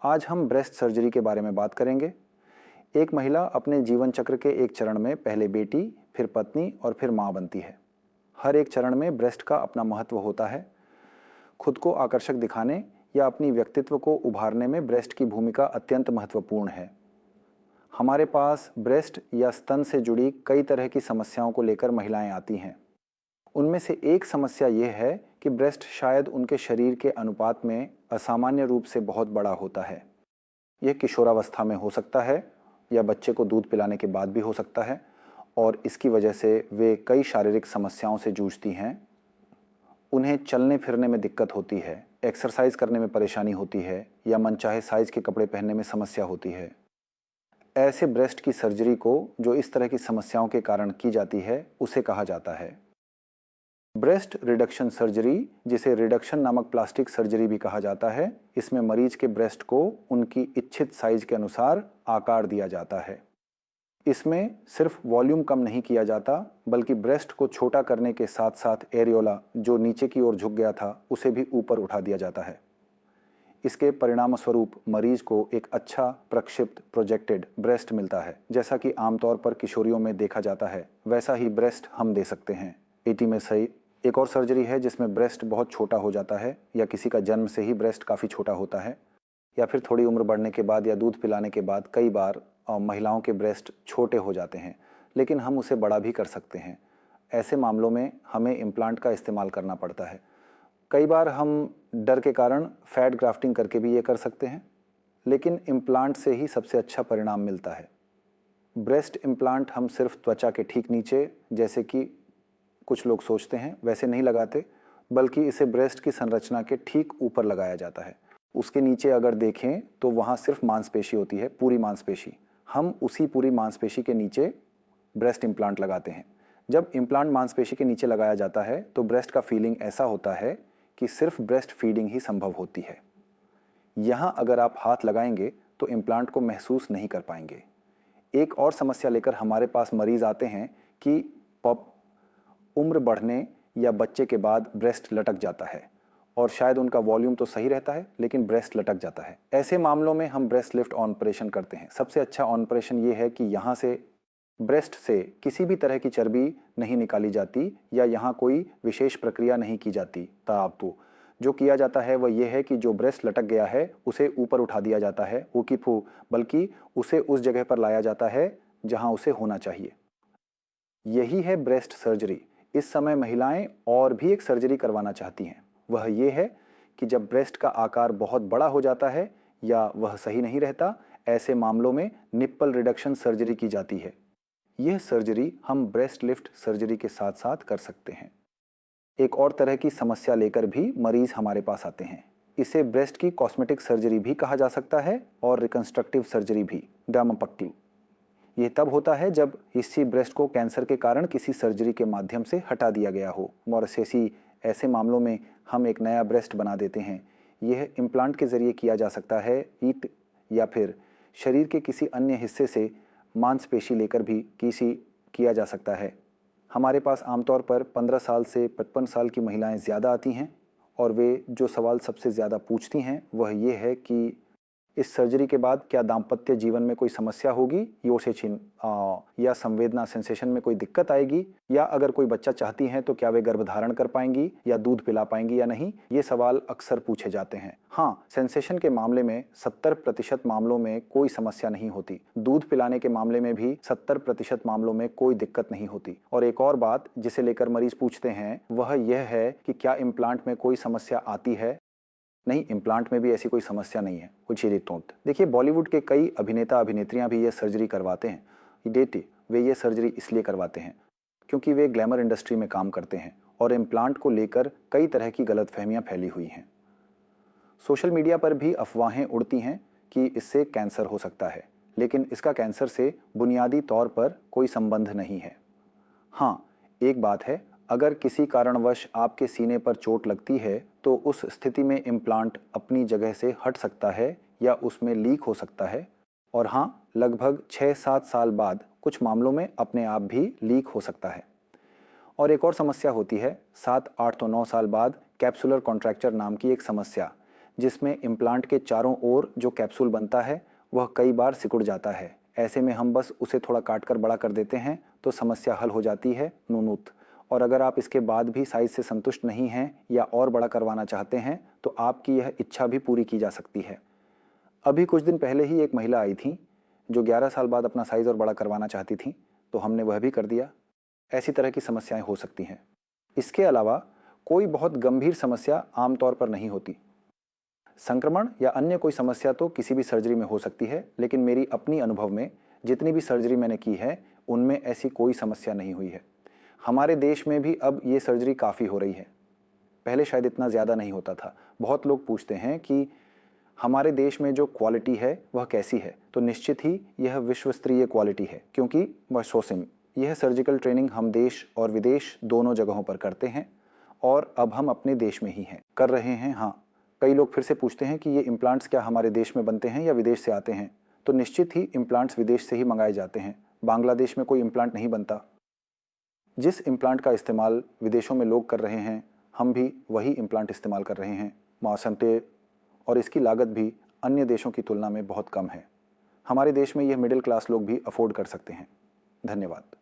आज हम breast surgery के बारे में बात करेंगे। एक महिला अपने जीवन चक्र के एक चरण में पहले बेटी, फिर पत्नी और फिर माँ बनती है। हर एक चरण में ब्रेस्ट का अपना महत्व होता है। खुद को आकर्षक दिखाने या अपनी व्यक्तित्व को उभारने में ब्रेस्ट की भूमिका अत्यंत महत्वपूर्ण है। हमारे पास ब्रेस्ट या स्तन से जुड़ी कई तरह की समस्याओं को लेकर महिलाएं आती हैं। उनमें से एक समस्या यह है कि ब्रेस्ट शायद उनके शरीर के अनुपात में असामान्य रूप से बहुत बड़ा होता है। यह किशोरावस्था में हो सकता है या बच्चे को दूध पिलाने के बाद भी हो सकता है और इसकी वजह से वे कई शारीरिक समस्याओं से जूझती हैं। उन्हें चलने फिरने में दिक्कत होती है, एक्सरसाइज करने में परेशानी होती है या मनचाहे साइज के कपड़े पहनने में समस्या होती है। ऐसे ब्रेस्ट की सर्जरी को जो इस तरह की समस्याओं के कारण की जाती है उसे कहा जाता है ब्रेस्ट रिडक्शन सर्जरी, जिसे रिडक्शन नामक प्लास्टिक सर्जरी भी कहा जाता है। इसमें मरीज के ब्रेस्ट को उनकी इच्छित साइज के अनुसार आकार दिया जाता है। इसमें सिर्फ वॉल्यूम कम नहीं किया जाता बल्कि ब्रेस्ट को छोटा करने के साथ साथ एरियोला, जो नीचे की ओर झुक गया था, उसे भी ऊपर उठा दिया जाता है। इसके परिणाम स्वरूप मरीज को एक अच्छा प्रक्षिप्त प्रोजेक्टेड ब्रेस्ट मिलता है। जैसा कि आमतौर पर किशोरियों में देखा जाता है वैसा ही ब्रेस्ट हम दे सकते हैं। 80 में सही एक और सर्जरी है जिसमें ब्रेस्ट बहुत छोटा हो जाता है या किसी का जन्म से ही ब्रेस्ट काफ़ी छोटा होता है या फिर थोड़ी उम्र बढ़ने के बाद या दूध पिलाने के बाद कई बार महिलाओं के ब्रेस्ट छोटे हो जाते हैं, लेकिन हम उसे बड़ा भी कर सकते हैं। ऐसे मामलों में हमें इम्प्लांट का इस्तेमाल करना पड़ता है। कई बार हम डर के कारण फैट ग्राफ्टिंग करके भी ये कर सकते हैं, लेकिन इम्प्लांट से ही सबसे अच्छा परिणाम मिलता है। ब्रेस्ट इम्प्लांट हम सिर्फ त्वचा के ठीक नीचे, जैसे कि कुछ लोग सोचते हैं, वैसे नहीं लगाते, बल्कि इसे ब्रेस्ट की संरचना के ठीक ऊपर लगाया जाता है। उसके नीचे अगर देखें तो वहाँ सिर्फ मांसपेशी होती है, पूरी मांसपेशी। हम उसी पूरी मांसपेशी के नीचे ब्रेस्ट इम्प्लांट लगाते हैं। जब इम्प्लांट मांसपेशी के नीचे लगाया जाता है तो ब्रेस्ट का फीलिंग ऐसा होता है कि सिर्फ ब्रेस्ट फीडिंग ही संभव होती है। यहाँ अगर आप हाथ लगाएंगे तो इम्प्लांट को महसूस नहीं कर पाएंगे। एक और समस्या लेकर हमारे पास मरीज आते हैं कि उम्र बढ़ने या बच्चे के बाद ब्रेस्ट लटक जाता है और शायद उनका वॉल्यूम तो सही रहता है लेकिन ब्रेस्ट लटक जाता है। ऐसे मामलों में हम ब्रेस्ट लिफ्ट ऑपरेशन करते हैं। सबसे अच्छा ऑपरेशन ये है कि यहाँ से ब्रेस्ट से किसी भी तरह की चर्बी नहीं निकाली जाती या यहाँ कोई विशेष प्रक्रिया नहीं की जाती। तो जो किया जाता है वह यह है कि जो ब्रेस्ट लटक गया है उसे ऊपर उठा दिया जाता है, बल्कि उसे उस जगह पर लाया जाता है जहाँ उसे होना चाहिए। यही है ब्रेस्ट सर्जरी। इस समय महिलाएं और भी एक सर्जरी करवाना चाहती हैं। वह ये है कि जब ब्रेस्ट का आकार बहुत बड़ा हो जाता है या वह सही नहीं रहता, ऐसे मामलों में निप्पल रिडक्शन सर्जरी की जाती है। यह सर्जरी हम ब्रेस्ट लिफ्ट सर्जरी के साथ साथ कर सकते हैं। एक और तरह की समस्या लेकर भी मरीज हमारे पास आते हैं। इसे ब्रेस्ट की कॉस्मेटिक सर्जरी भी कहा जा सकता है और रिकंस्ट्रक्टिव सर्जरी भी, डर्मोपक्टिव। यह तब होता है जब हिस्सी ब्रेस्ट को कैंसर के कारण किसी सर्जरी के माध्यम से हटा दिया गया हो। मोरसेसी, ऐसे मामलों में हम एक नया ब्रेस्ट बना देते हैं। यह इम्प्लांट के जरिए किया जा सकता है, ईट या फिर शरीर के किसी अन्य हिस्से से मांसपेशी लेकर भी किया जा सकता है। हमारे पास आमतौर पर 15 साल से 55 साल की महिलाएं ज़्यादा आती हैं और वे जो सवाल सबसे ज़्यादा पूछती हैं वह ये है कि इस सर्जरी के बाद क्या दाम्पत्य जीवन में कोई समस्या होगी, या संवेदना सेंसेशन में कोई दिक्कत आएगी, या अगर कोई बच्चा चाहती हैं तो क्या वे गर्भधारण कर पाएंगी या दूध पिला पाएंगी या नहीं। ये सवाल अक्सर पूछे जाते हैं। हाँ, सेंसेशन के मामले में 70% मामलों में कोई समस्या नहीं होती। दूध पिलाने के मामले में भी 70% मामलों में कोई दिक्कत नहीं होती। और एक और बात जिसे लेकर मरीज पूछते हैं वह यह है कि क्या इम्प्लांट में कोई समस्या आती है। नहीं, इम्प्लांट में भी ऐसी कोई समस्या नहीं है, कुछ ही तोंत। देखिए, बॉलीवुड के कई अभिनेता अभिनेत्रियां भी ये सर्जरी करवाते हैं। वे ये सर्जरी इसलिए करवाते हैं क्योंकि वे ग्लैमर इंडस्ट्री में काम करते हैं और इम्प्लांट को लेकर कई तरह की गलतफहमियां फैली हुई हैं। सोशल मीडिया पर भी अफवाहें उड़ती हैं कि इससे कैंसर हो सकता है, लेकिन इसका कैंसर से बुनियादी तौर पर कोई संबंध नहीं है। हाँ, एक बात है, अगर किसी कारणवश आपके सीने पर चोट लगती है तो उस स्थिति में इम्प्लांट अपनी जगह से हट सकता है या उसमें लीक हो सकता है। और हाँ, लगभग 6-7 साल बाद कुछ मामलों में अपने आप भी लीक हो सकता है। और एक और समस्या होती है 7, 8 तो 9 साल बाद कैप्सुलर कॉन्ट्रैक्चर नाम की एक समस्या, जिसमें इम्प्लांट के चारों ओर जो कैप्सूल बनता है वह कई बार सिकुड़ जाता है। ऐसे में हम बस उसे थोड़ा काट कर बड़ा कर देते हैं तो समस्या हल हो जाती है नूनूत। और अगर आप इसके बाद भी साइज से संतुष्ट नहीं हैं या और बड़ा करवाना चाहते हैं तो आपकी यह इच्छा भी पूरी की जा सकती है। अभी कुछ दिन पहले ही एक महिला आई थी जो 11 साल बाद अपना साइज और बड़ा करवाना चाहती थी, तो हमने वह भी कर दिया। ऐसी तरह की समस्याएं हो सकती हैं। इसके अलावा कोई बहुत गंभीर समस्या आमतौर पर नहीं होती। संक्रमण या अन्य कोई समस्या तो किसी भी सर्जरी में हो सकती है, लेकिन मेरी अपनी अनुभव में जितनी भी सर्जरी मैंने की है उनमें ऐसी कोई समस्या नहीं हुई है। हमारे देश में भी अब ये सर्जरी काफ़ी हो रही है, पहले शायद इतना ज़्यादा नहीं होता था। बहुत लोग पूछते हैं कि हमारे देश में जो क्वालिटी है वह कैसी है, तो निश्चित ही यह विश्व स्तरीय क्वालिटी है, क्योंकि वह सोसिम यह सर्जिकल ट्रेनिंग हम देश और विदेश दोनों जगहों पर करते हैं और अब हम अपने देश में ही हैं कर रहे हैं। हाँ, कई लोग फिर से पूछते हैं कि ये इम्प्लांट्स क्या हमारे देश में बनते हैं या विदेश से आते हैं, तो निश्चित ही इम्प्लांट्स विदेश से ही मंगाए जाते हैं। बांग्लादेश में कोई इम्प्लांट नहीं बनता। जिस इम्प्लांट का इस्तेमाल विदेशों में लोग कर रहे हैं, हम भी वही इम्प्लांट इस्तेमाल कर रहे हैं मौसमते, और इसकी लागत भी अन्य देशों की तुलना में बहुत कम है। हमारे देश में यह मिडिल क्लास लोग भी अफोर्ड कर सकते हैं। धन्यवाद।